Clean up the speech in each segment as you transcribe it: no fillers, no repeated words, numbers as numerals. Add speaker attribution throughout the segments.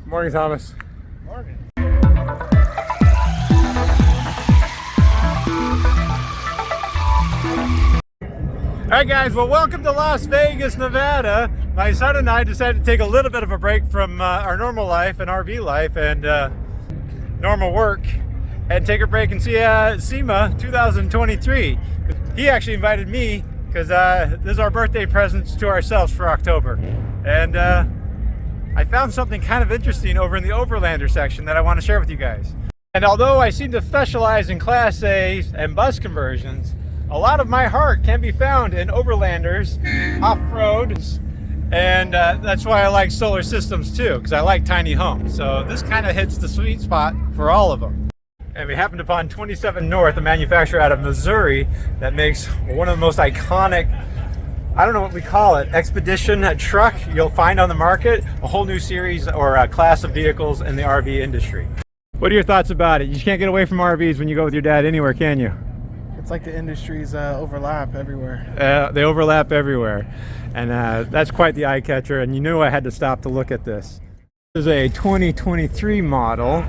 Speaker 1: Morning, Thomas.
Speaker 2: Morning.
Speaker 1: All right, guys, well, welcome to Las Vegas, Nevada. My son and I decided to take a little bit of a break from our normal life and RV life and normal work and take a break and see SEMA 2023. He actually invited me because this is our birthday presents to ourselves for October. And I found something kind of interesting over in the Overlander section that I want to share with you guys. And although I seem to specialize in Class A and bus conversions, a lot of my heart can be found in Overlanders, off-roads, and that's why I like solar systems too, because I like tiny homes. So this kind of hits the sweet spot for all of them. And we happened upon 27 North, a manufacturer out of Missouri that makes one of the most iconic, I don't know what we call it, expedition truck you'll find on the market, a whole new series or a class of vehicles in the RV industry. What are your thoughts about it? You can't get away from RVs when you go with your dad anywhere, can you?
Speaker 2: It's like the industries overlap everywhere.
Speaker 1: They overlap everywhere, and that's quite the eye catcher, and you knew I had to stop to look at this. This is a 2023 model,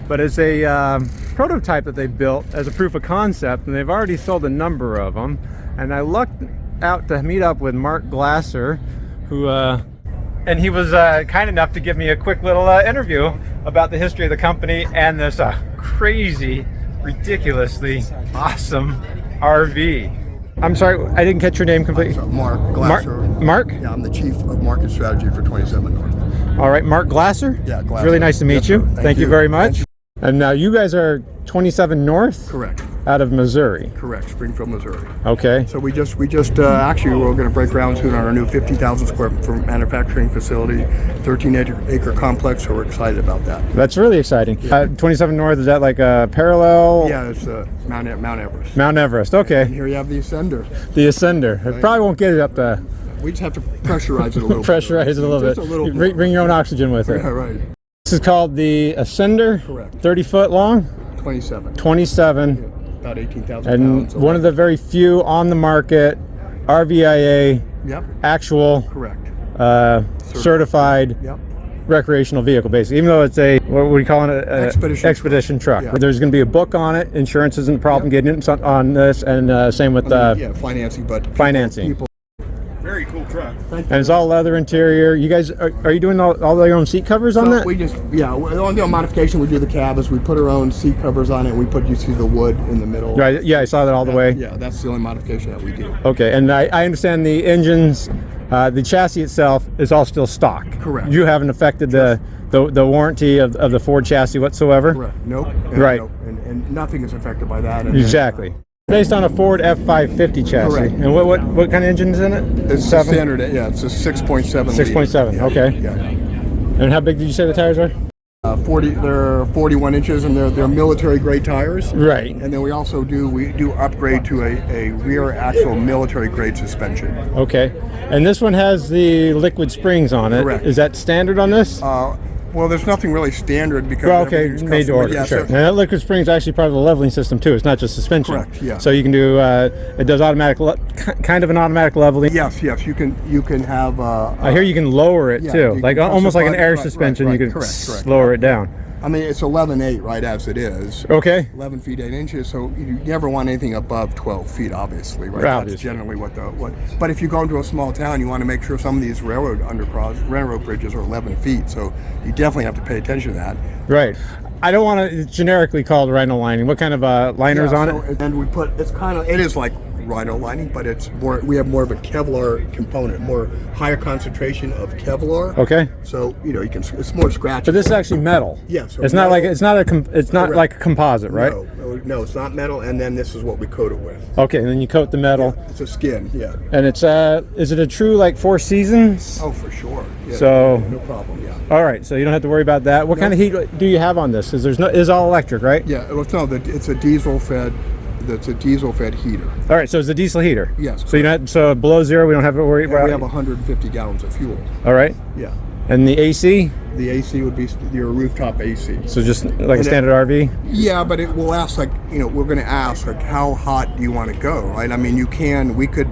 Speaker 1: but it's a prototype that they built as a proof of concept, and they've already sold a number of them. And I lucked out to meet up with Mark Glasser, who and he was kind enough to give me a quick little interview about the history of the company and this crazy, ridiculously awesome RV. I'm sorry, I didn't catch your name completely.
Speaker 3: Mark Glasser.
Speaker 1: Mark?
Speaker 3: Yeah, I'm the Chief of Market Strategy for 27 North.
Speaker 1: All right, Mark Glasser?
Speaker 3: Yeah, Glasser.
Speaker 1: Really nice to meet
Speaker 3: Yes,
Speaker 1: you.
Speaker 3: sir.
Speaker 1: Thank you very much. And now you guys are 27 North?
Speaker 3: Correct.
Speaker 1: Out of Missouri?
Speaker 3: Correct, Springfield, Missouri.
Speaker 1: Okay.
Speaker 3: So we just actually we're going to break ground soon on our new 50,000 square foot manufacturing facility, 13-acre complex, so we're excited about that.
Speaker 1: That's really exciting. 27 North, is that like a parallel?
Speaker 3: Yeah, it's Mount Everest.
Speaker 1: Mount Everest, okay.
Speaker 3: And here you have the Ascender.
Speaker 1: The Ascender. It probably won't get it up the...
Speaker 3: We just have to pressurize it a little
Speaker 1: Pressurize it a little bit.
Speaker 3: Just a little
Speaker 1: You bring your own oxygen with it.
Speaker 3: Yeah, right.
Speaker 1: This is called the Ascender.
Speaker 3: Correct.
Speaker 1: 30 foot long?
Speaker 3: 27.
Speaker 1: 27.
Speaker 3: Yeah, about 18,000
Speaker 1: And
Speaker 3: pounds.
Speaker 1: one of the very few on the market RVIA
Speaker 3: Yep.
Speaker 1: actual
Speaker 3: Correct.
Speaker 1: certified
Speaker 3: Yep.
Speaker 1: recreational vehicle, basically. Even though it's a, what are we calling it? Expedition truck.
Speaker 3: Yeah.
Speaker 1: There's going to be a book on it. Insurance isn't a problem getting it on this, and same with
Speaker 3: yeah, financing, but
Speaker 1: financing.
Speaker 2: Very cool truck.
Speaker 1: And it's all leather interior. You guys, are you doing all your own seat covers on that?
Speaker 3: We just, yeah, the only modification we do the cab is we put our own seat covers on it. We put, you see the wood in the middle.
Speaker 1: Right. Yeah, I saw that all the way.
Speaker 3: Yeah, that's the only modification that we do.
Speaker 1: Okay, and I understand the engines, the chassis itself is all still stock.
Speaker 3: Correct.
Speaker 1: You haven't affected the warranty of the Ford chassis whatsoever.
Speaker 3: Correct. Nope.
Speaker 1: Right.
Speaker 3: Nope. And nothing is affected by that. And
Speaker 1: Exactly. Based on a Ford F550 chassis.
Speaker 3: Correct.
Speaker 1: And what kind of engine is in it?
Speaker 3: It's a standard. Yeah, it's a 6.7.
Speaker 1: 6.7.
Speaker 3: Yeah,
Speaker 1: Okay.
Speaker 3: Yeah.
Speaker 1: And how big did you say the tires were?
Speaker 3: 40. They're 41 inches, and they're military grade tires.
Speaker 1: Right.
Speaker 3: And then we do upgrade to a rear axle military grade suspension.
Speaker 1: Okay. And this one has the liquid springs on it.
Speaker 3: Correct.
Speaker 1: Is that standard on this?
Speaker 3: Well, there's nothing really standard because
Speaker 1: Well, okay,
Speaker 3: everything's
Speaker 1: made to
Speaker 3: custom.
Speaker 1: order,
Speaker 3: Yeah,
Speaker 1: sure.
Speaker 3: so-
Speaker 1: And that liquid spring is actually part of the leveling system too. It's not just suspension.
Speaker 3: Correct, yeah.
Speaker 1: So you can do, it does automatic, kind of an automatic leveling.
Speaker 3: Yes, you can have.
Speaker 1: I hear you can lower it
Speaker 3: yeah,
Speaker 1: too,
Speaker 3: you
Speaker 1: like
Speaker 3: can press
Speaker 1: almost
Speaker 3: the
Speaker 1: like an
Speaker 3: button.
Speaker 1: air
Speaker 3: Right,
Speaker 1: suspension.
Speaker 3: right,
Speaker 1: You can
Speaker 3: correct.
Speaker 1: lower it down.
Speaker 3: I mean, it's 11.8 right as it is.
Speaker 1: Okay.
Speaker 3: 11 feet 8 inches, so you never want anything above 12 feet, obviously, right?
Speaker 1: Obviously.
Speaker 3: That's generally what. But if you go into a small town, you want to make sure some of these railroad bridges are 11 feet, so you definitely have to pay attention to that.
Speaker 1: Right. I don't want to. It's generically called rhino lining. What kind of liners on it?
Speaker 3: And we put. It is like rhino lining, but it's more. We have more of a Kevlar component, more higher concentration of Kevlar.
Speaker 1: Okay.
Speaker 3: So you can. It's more scratchy.
Speaker 1: But this is actually metal.
Speaker 3: Yeah, so
Speaker 1: it's not
Speaker 3: metal-
Speaker 1: like it's not
Speaker 3: Correct.
Speaker 1: like a composite, right?
Speaker 3: No, it's not metal. And then this is what we coat it with.
Speaker 1: Okay, and then you coat the metal,
Speaker 3: It's a skin. Yeah.
Speaker 1: and it's is it a true like 4 seasons?
Speaker 3: Oh, for sure. Yeah,
Speaker 1: So-
Speaker 3: no problem. Yeah.
Speaker 1: All right, so you don't have to worry about that. What kind of heat do you have on this? Because it's all electric, right?
Speaker 3: Yeah. Well, no, it's a diesel fed. That's a diesel fed heater.
Speaker 1: All right, so it's a diesel heater.
Speaker 3: Yes,
Speaker 1: So so below zero, we don't have to worry
Speaker 3: And
Speaker 1: about.
Speaker 3: we have 150 gallons of fuel.
Speaker 1: All right,
Speaker 3: Yeah.
Speaker 1: and the AC.
Speaker 3: The AC would be your rooftop AC.
Speaker 1: So just like a standard RV.
Speaker 3: Yeah, but it will ask we're going to ask how hot do you want to go, right? I mean, we could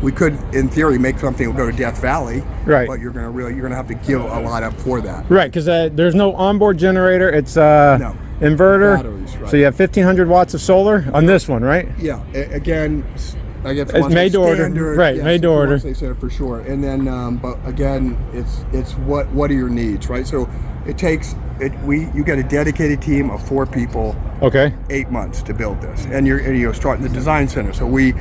Speaker 3: we could, in theory, make something that will go to Death Valley.
Speaker 1: Right.
Speaker 3: But you're gonna have to give a lot up for that.
Speaker 1: Right, because there's no onboard generator. It's
Speaker 3: No.
Speaker 1: inverter.
Speaker 3: Batteries, right.
Speaker 1: So you have 1,500 watts of solar on this one, right?
Speaker 3: Yeah. Again, I guess
Speaker 1: It's made to order. Right,
Speaker 3: yes,
Speaker 1: made to order.
Speaker 3: They said for sure. And then, but again, it's what are your needs, right? So it takes you get a dedicated team of 4 people.
Speaker 1: Okay.
Speaker 3: 8 months to build this, and you're starting the design center. So we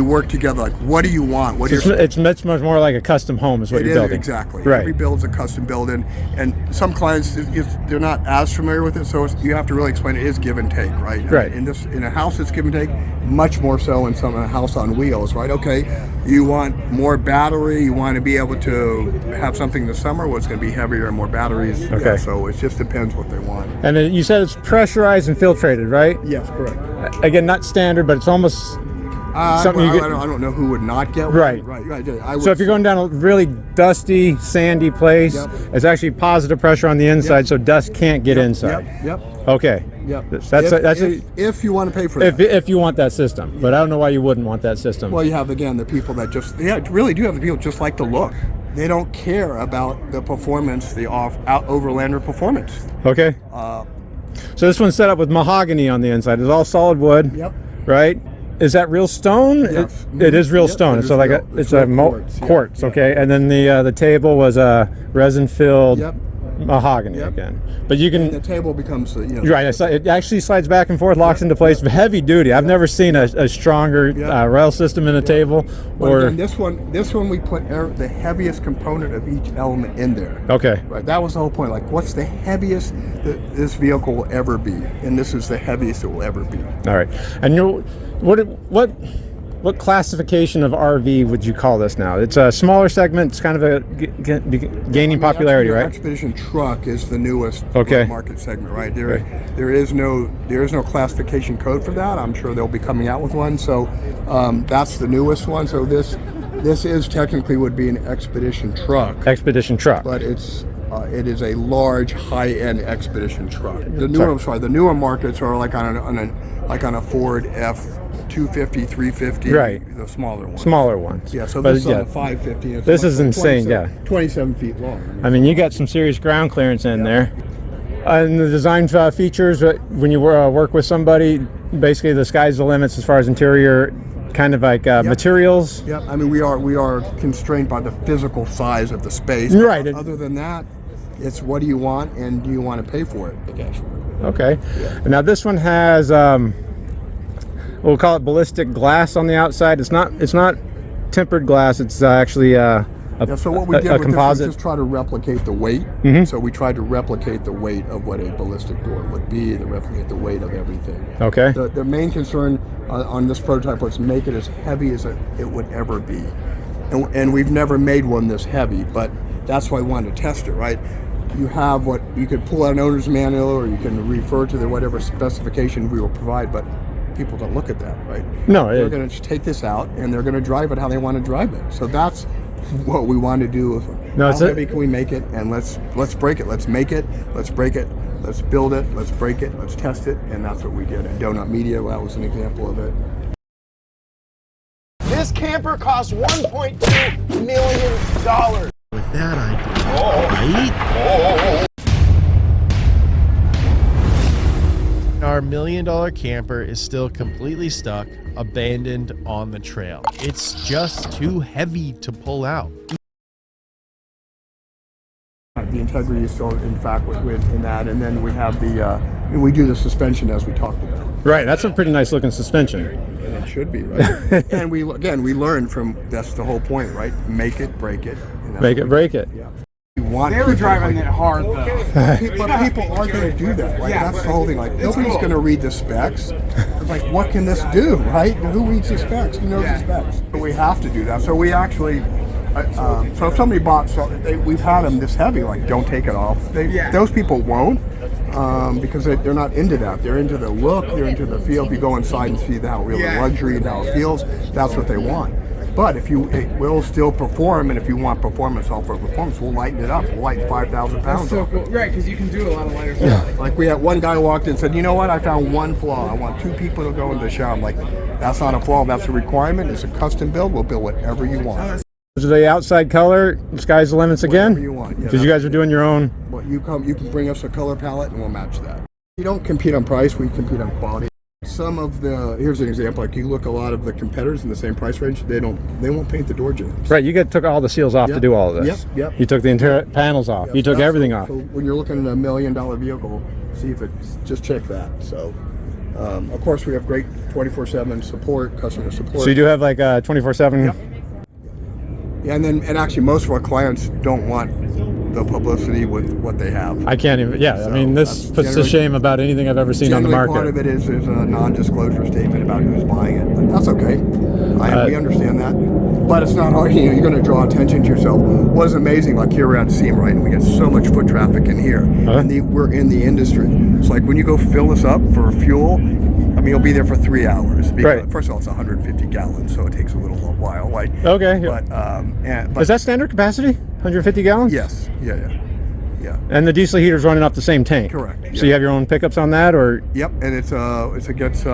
Speaker 3: work together. Like, what do you want? What
Speaker 1: So it's much more like a custom home is what you're building.
Speaker 3: Exactly.
Speaker 1: Right.
Speaker 3: Every build's a custom building, and some clients, if they're not as familiar with it, so you have to really explain it is give and take, right?
Speaker 1: Right.
Speaker 3: In a house, it's give and take. Much more so in a house on wheels, right? Okay, you want more battery. You want to be able to have something in the summer where it's going to be heavier and more batteries.
Speaker 1: Okay.
Speaker 3: Yeah, so it just depends what they want.
Speaker 1: And then you said it's pressurized and filtrated, right?
Speaker 3: Yes, correct.
Speaker 1: Again, not standard, but it's almost something
Speaker 3: Well,
Speaker 1: you get.
Speaker 3: I don't know who would not get one.
Speaker 1: Right.
Speaker 3: Right.
Speaker 1: So if you're going down a really dusty, sandy place,
Speaker 3: Yep.
Speaker 1: it's actually positive pressure on the inside, so dust can't get inside.
Speaker 3: Yep.
Speaker 1: Okay.
Speaker 3: Yep. If you want to pay for that.
Speaker 1: If you want that system, but I don't know why you wouldn't want that system.
Speaker 3: Well, you have again the people that really do have the people just like the look. They don't care about the performance, the Overlander performance.
Speaker 1: Okay. So this one's set up with mahogany on the inside. It's all solid wood.
Speaker 3: Yep.
Speaker 1: Right. Is that real stone?
Speaker 3: Yes.
Speaker 1: It is real
Speaker 3: Yep,
Speaker 1: stone.
Speaker 3: it is
Speaker 1: So like
Speaker 3: real-
Speaker 1: it's
Speaker 3: real
Speaker 1: a
Speaker 3: quartz, yeah,
Speaker 1: quartz.
Speaker 3: yeah.
Speaker 1: Okay. And then the table was a resin filled
Speaker 3: Yep.
Speaker 1: mahogany
Speaker 3: Yep.
Speaker 1: again. But you can.
Speaker 3: The table becomes
Speaker 1: Right, it actually slides back and forth, locks into place. Heavy duty. I've never seen a stronger
Speaker 3: Yeah.
Speaker 1: rail system in a table. Or
Speaker 3: And this one we put the heaviest component of each element in there.
Speaker 1: okay,
Speaker 3: Right, that was the whole point. Like, what's the heaviest that this vehicle will ever be? And this is the heaviest it will ever be.
Speaker 1: all right. And what classification of RV would you call this now? It's a smaller segment. It's kind of gaining popularity,
Speaker 3: Actually,
Speaker 1: right?
Speaker 3: Expedition truck is the newest
Speaker 1: Okay.
Speaker 3: market segment, right? There is no classification code for that. I'm sure they'll be coming out with one. So that's the newest one. So this is technically would be an expedition truck,
Speaker 1: Expedition truck.
Speaker 3: but it is a large high-end expedition truck. The newer markets are like on a Ford F250, 350,
Speaker 1: Right.
Speaker 3: The smaller ones.
Speaker 1: Smaller ones.
Speaker 3: Yeah, so
Speaker 1: But,
Speaker 3: this is on a 550. It's
Speaker 1: This
Speaker 3: like
Speaker 1: is insane,
Speaker 3: 27 feet long.
Speaker 1: I mean, you got some serious ground clearance in there. And the design features, when you work with somebody, basically the sky's the limits as far as interior, kind of like materials.
Speaker 3: Yeah, I mean we are constrained by the physical size of the space.
Speaker 1: Right.
Speaker 3: Other than that, it's what do you want and do you want to pay for it? The cash for it.
Speaker 1: Okay. Now this one has, we'll call it ballistic glass on the outside. It's not tempered glass. It's actually
Speaker 3: So what we did
Speaker 1: a
Speaker 3: with
Speaker 1: composite.
Speaker 3: this was just try to replicate the weight.
Speaker 1: Mhm.
Speaker 3: So we tried to replicate the weight of what a ballistic door would be, to replicate the weight of everything.
Speaker 1: Okay.
Speaker 3: The main concern on this prototype was to make it as heavy as it would ever be. And we've never made one this heavy, but that's why I wanted to test it, right? You have what you could pull out an owner's manual, or you can refer to whatever specification we will provide, but people don't look at that, right?
Speaker 1: No,
Speaker 3: They're going to just take this out and they're going to drive it how they want to drive it. So that's what we want to do.
Speaker 1: No,
Speaker 3: How heavy can we make it? And let's break it. Let's make it. Let's break it. Let's build it. Let's break it. Let's test it. And that's what we did. And Donut Media, that was an example of it.
Speaker 4: This camper costs $1.2 million.
Speaker 5: With that idea, right? Our $1 million camper is still completely stuck, abandoned on the trail. It's just too heavy to pull out.
Speaker 3: The integrity is still, in fact, in that. And then we have we do the suspension as we talked about.
Speaker 1: Right. That's a pretty nice looking suspension.
Speaker 3: And it should be, right? And we learn from, that's the whole point, right? Make it, break it. And that's
Speaker 1: Make
Speaker 3: what
Speaker 1: it, break it.
Speaker 3: Yeah. You want
Speaker 2: They were driving it hard though.
Speaker 3: But people aren't going to do that, right?
Speaker 2: Yeah,
Speaker 3: That's the whole thing. Like, nobody's going to read the specs. It's like, what can this do, right? Who reads the specs? Who knows the specs? But we have to do that. So we actually, so if somebody bought, we've had them this heavy, like, don't take it off. Those people won't, because they're not into that. They're into the look, they're into the feel. If you go inside and see how real the luxury and how it feels, that's what they want. But if it will still perform, and if you want performance, software performance, we'll lighten it up. We'll lighten 5,000 pounds.
Speaker 2: That's so
Speaker 3: up.
Speaker 2: cool. Right, because you can do a lot of lighter stuff.
Speaker 3: Like we had one guy walked in and said, you know what, I found one flaw. I want 2 people to go in the shower. I'm like, that's not a flaw, that's a requirement. It's a custom build. We'll build whatever you want.
Speaker 1: So the outside color, sky's the limits again?
Speaker 3: Whatever you want.
Speaker 1: Because you guys are doing your own.
Speaker 3: Well, you can bring us a color palette and we'll match that. We don't compete on price, we compete on quality. Some of here's an example, like you look a lot of the competitors in the same price range, they won't paint the door jambs.
Speaker 1: Right, you took all the seals off to do all of this.
Speaker 3: Yep.
Speaker 1: You took the interior panels off.
Speaker 3: Yep.
Speaker 1: You took everything off.
Speaker 3: So when you're looking at $1 million vehicle, see if just check that. So, of course, we have great 24/7 support, customer support.
Speaker 1: So you do have like 24/7.
Speaker 3: Yep. Yeah, and actually most of our clients don't want the publicity with what they have.
Speaker 1: I can't even. Yeah,
Speaker 3: So
Speaker 1: I mean, this puts to shame about anything I've ever seen on the market.
Speaker 3: Part of it is there's a non-disclosure statement about who's buying it, but that's okay. We understand that, but it's not hard. You're going to draw attention to yourself. What is amazing, like here we're at SEMA, right, and we get so much foot traffic in here, and we're in the industry. It's like when you go fill this up for fuel. I mean, you'll be there for 3 hours. Because, first of all, it's 150 gallons, so it takes a little while. Like,
Speaker 1: okay.
Speaker 3: But
Speaker 1: is that standard capacity? 150 gallons?
Speaker 3: Yes. Yeah.
Speaker 1: And the diesel heater's running off the same tank.
Speaker 3: Correct.
Speaker 1: So you have your own pickups on that, or?
Speaker 3: Yep. And it's against.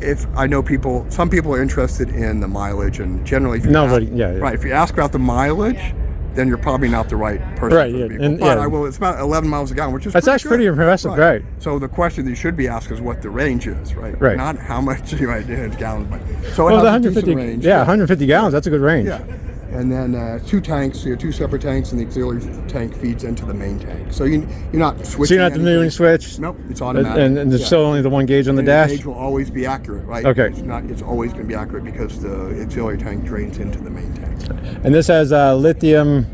Speaker 3: If I know some people are interested in the mileage, and generally, right. If you ask about the mileage, then you're probably not the right person.
Speaker 1: Right.
Speaker 3: For the but I will. It's about 11 miles a gallon, which is
Speaker 1: pretty impressive, right?
Speaker 3: So the question that you should be asked is what the range is, right?
Speaker 1: Right.
Speaker 3: Not how much gallons, but so
Speaker 1: it has
Speaker 3: 150 a range.
Speaker 1: Yeah, 150 gallons. That's a good range.
Speaker 3: Yeah. And then 2 tanks, so you have 2 separate tanks, and the auxiliary tank feeds into the main tank. So you're not switching.
Speaker 1: So you're not the moving switch.
Speaker 3: Nope, it's automatic.
Speaker 1: And there's still only the 1 gauge on the dash.
Speaker 3: The gauge will always be accurate, right?
Speaker 1: Okay.
Speaker 3: It's always going to be accurate because the auxiliary tank drains into the main tank.
Speaker 1: And this has lithium.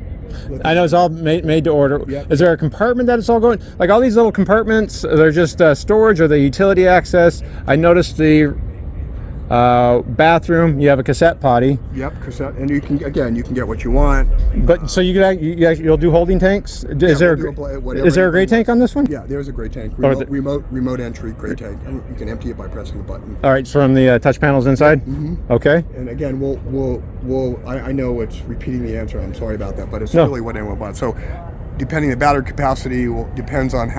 Speaker 1: I know it's all made to order.
Speaker 3: Yep.
Speaker 1: Is there a compartment that it's all going? Like all these little compartments, they're just storage or the utility access. I noticed the bathroom. You have a cassette potty.
Speaker 3: Yep, cassette, and you can get what you want.
Speaker 1: But so you'll do holding tanks. Is there a gray tank on this one?
Speaker 3: Yeah, there's a gray tank. Remote entry gray tank. And you can empty it by pressing a button.
Speaker 1: All right, from the touch panels inside.
Speaker 3: Mm-hmm.
Speaker 1: Okay.
Speaker 3: And again, I know it's repeating the answer. I'm sorry about that, but it's really what anyone wants. So, depending the battery capacity depends on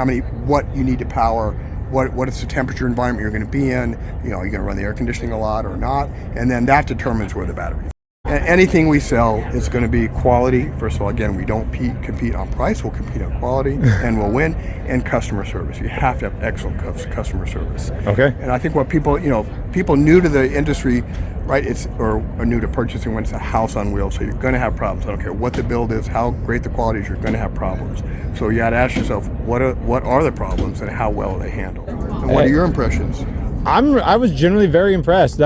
Speaker 3: what you need to power. What is the temperature environment you're going to be in? Are you going to run the air conditioning a lot or not? And then that determines where the battery is. Anything we sell is going to be quality. First of all, again, we don't compete on price. We'll compete on quality, and we'll win. And customer service. You have to have excellent customer service.
Speaker 1: Okay.
Speaker 3: And I think what people new to the industry, right? Or new to purchasing when it's a house on wheels. So you're going to have problems. I don't care what the build is, how great the quality is. You're going to have problems. So you got to ask yourself, what are the problems, and how well are they handled? And what are your impressions?
Speaker 1: I was generally very impressed.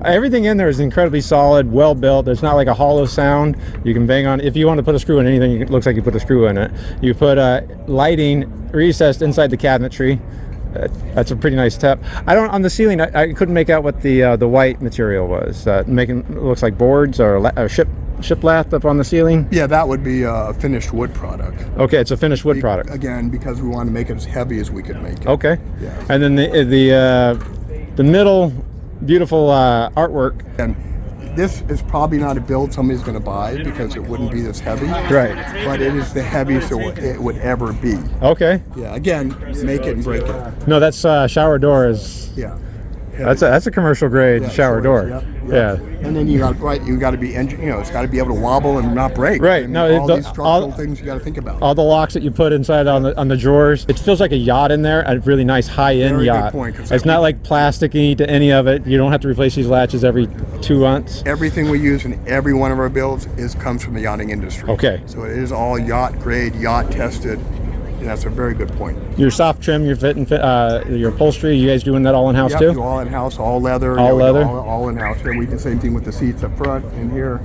Speaker 1: Everything in there is incredibly solid, well built. There's not like a hollow sound. You can bang on. If you want to put a screw in anything, it looks like you put a screw in it. You put lighting recessed inside the cabinetry. That's a pretty nice tap. On the ceiling, I couldn't make out what the white material was. It looks like boards or shiplap up on the ceiling.
Speaker 3: Yeah, that would be a finished wood product.
Speaker 1: Okay, it's a finished wood product.
Speaker 3: Again, because we want to make it as heavy as we could make it.
Speaker 1: Okay.
Speaker 3: Yeah.
Speaker 1: And then the middle, beautiful artwork.
Speaker 3: And this is probably not a build somebody's going to buy because it wouldn't be this heavy.
Speaker 1: Right.
Speaker 3: But it is the heaviest it would ever be.
Speaker 1: Okay.
Speaker 3: Yeah. Again, make it and break it.
Speaker 1: No, that's shower door is.
Speaker 3: Yeah.
Speaker 1: That's a commercial grade shower door.
Speaker 3: Yep.
Speaker 1: Yeah.
Speaker 3: And then you got to be it's got to be able to wobble and not break.
Speaker 1: Right.
Speaker 3: I mean,
Speaker 1: No,
Speaker 3: all these structural things you got to think about.
Speaker 1: All the locks that you put inside on the drawers. It feels like a yacht in there, a really nice high-end
Speaker 3: Very
Speaker 1: yacht.
Speaker 3: good point,
Speaker 1: it's not like plasticky to any of it. You don't have to replace these latches every 2 months.
Speaker 3: Everything we use in every one of our builds comes from the yachting industry.
Speaker 1: Okay.
Speaker 3: So it is all yacht grade, yacht tested. And that's a very good point.
Speaker 1: Your soft trim, your your upholstery, you guys doing that all in-house too?
Speaker 3: Do all in-house, all leather.
Speaker 1: All leather?
Speaker 3: All in-house. And we do the same thing with the seats up front and here.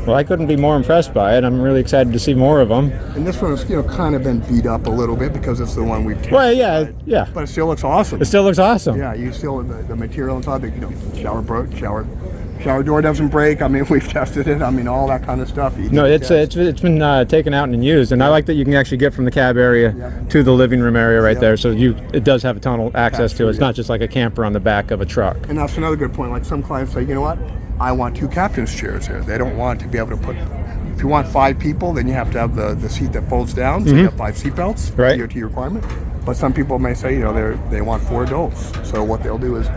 Speaker 1: Well, I couldn't be more impressed by it. I'm really excited to see more of them.
Speaker 3: And this one has kind of been beat up a little bit because it's the one we've tested.
Speaker 1: Well, yeah.
Speaker 3: But it still looks awesome.
Speaker 1: It still looks awesome.
Speaker 3: Yeah, you still the material inside. Shower door doesn't break. I mean, we've tested it. I mean, all that kind of stuff.
Speaker 1: No, it's been taken out and used, and I like that you can actually get from the cab area to the living room area right there. So it does have a tunnel access to it. It's not just like a camper on the back of a truck.
Speaker 3: And that's another good point. Like some clients say, you know what? I want 2 captain's chairs here. They don't want to be able to put. If you want 5 people, then you have to have the seat that folds down, so you have 5 seat belts,
Speaker 1: Right.
Speaker 3: DOT requirement. But some people may say, you know, they want 4 adults. So what they'll do is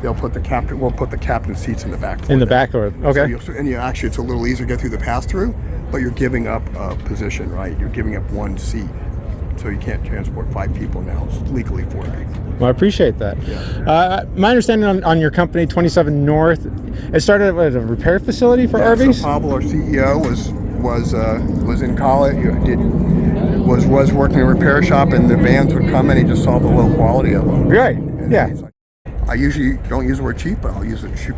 Speaker 3: we'll put the captain seats in the back.
Speaker 1: In the back, or okay.
Speaker 3: So and actually, it's a little easier to get through the pass-through, but you're giving up a position, right? You're giving up 1 seat. So you can't transport 5 people now. It's legally 4 people.
Speaker 1: Well, I appreciate that.
Speaker 3: Yeah.
Speaker 1: My understanding on your company, 27 North, it started as a repair facility for RVs.
Speaker 3: So Pavel, our CEO, was in college. Was working in a repair shop, and the vans would come, and he just saw the low quality of them.
Speaker 1: Right.
Speaker 3: And
Speaker 1: Yeah.
Speaker 3: he's like, I usually don't use the word cheap, but I'll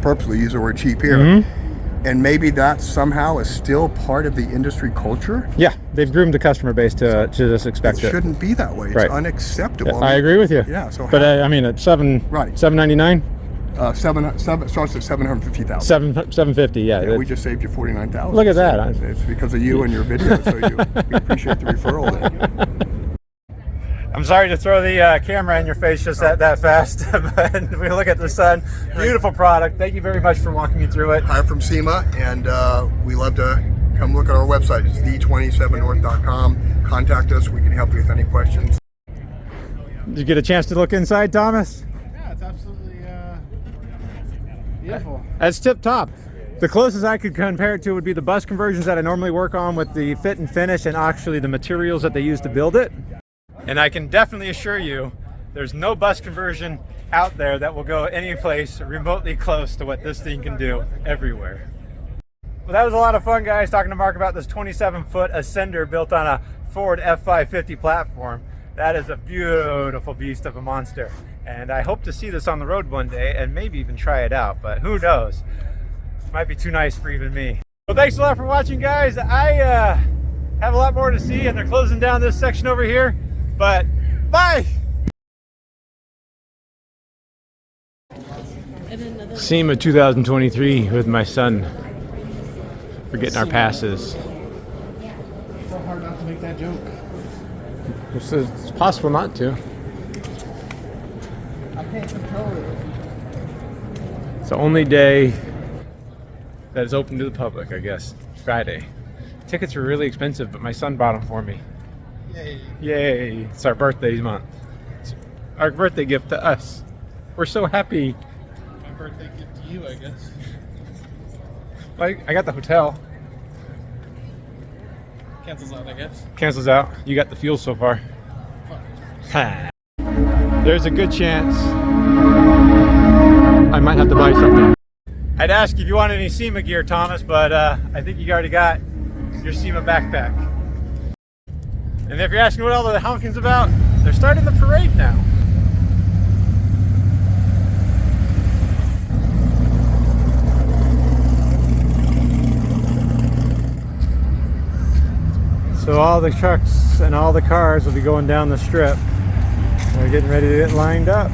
Speaker 3: purposely use the word cheap here. And maybe that somehow is still part of the industry culture.
Speaker 1: Yeah, they've groomed the customer base to just expect
Speaker 3: It
Speaker 1: it.
Speaker 3: shouldn't be that way. It's
Speaker 1: Right.
Speaker 3: unacceptable.
Speaker 1: I agree with you.
Speaker 3: Yeah. So,
Speaker 1: but I mean, at $799,
Speaker 3: starts at 750,000.
Speaker 1: 750. Yeah.
Speaker 3: Yeah, we just saved you 49,000.
Speaker 1: Look at that.
Speaker 3: It's because of you and your video. So we appreciate the referral there.
Speaker 1: I'm sorry to throw the camera in your face just that fast, but we look at the sun. Beautiful product. Thank you very much for walking me through it.
Speaker 3: Hi from SEMA, and we love to come look at our website. It's the27north.com. Contact us. We can help you with any questions.
Speaker 1: Did you get a chance to look inside, Thomas?
Speaker 2: Yeah, it's absolutely beautiful.
Speaker 1: That's tip top. The closest I could compare it to would be the bus conversions that I normally work on with the fit and finish and actually the materials that they use to build it. And I can definitely assure you, there's no bus conversion out there that will go any place remotely close to what this thing can do everywhere. Well, that was a lot of fun, guys, talking to Mark about this 27-foot Ascender built on a Ford F550 platform. That is a beautiful beast of a monster. And I hope to see this on the road one day and maybe even try it out, but who knows? It might be too nice for even me. Well, thanks a lot for watching, guys. I have a lot more to see, and they're closing down this section over here. But bye. SEMA 2023 with my son. We're getting our passes.
Speaker 2: It's so hard not to make that joke.
Speaker 1: It's possible not to.
Speaker 2: I can't control it.
Speaker 1: It's the only day that is open to the public, I guess. Friday. Tickets are really expensive, but my son bought them for me.
Speaker 2: Yay.
Speaker 1: Yay! It's our birthday month. It's our birthday gift to us. We're so happy.
Speaker 2: My birthday gift to you, I guess.
Speaker 1: Like, I got the hotel.
Speaker 2: Cancels out, I guess.
Speaker 1: Cancels out. You got the fuel so far. Ha. There's a good chance I might have to buy something. I'd ask if you want any SEMA gear, Thomas, but I think you already got your SEMA backpack. And if you're asking what all the honking's about, they're starting the parade now. So all the trucks and all the cars will be going down the strip. They're getting ready to get lined up.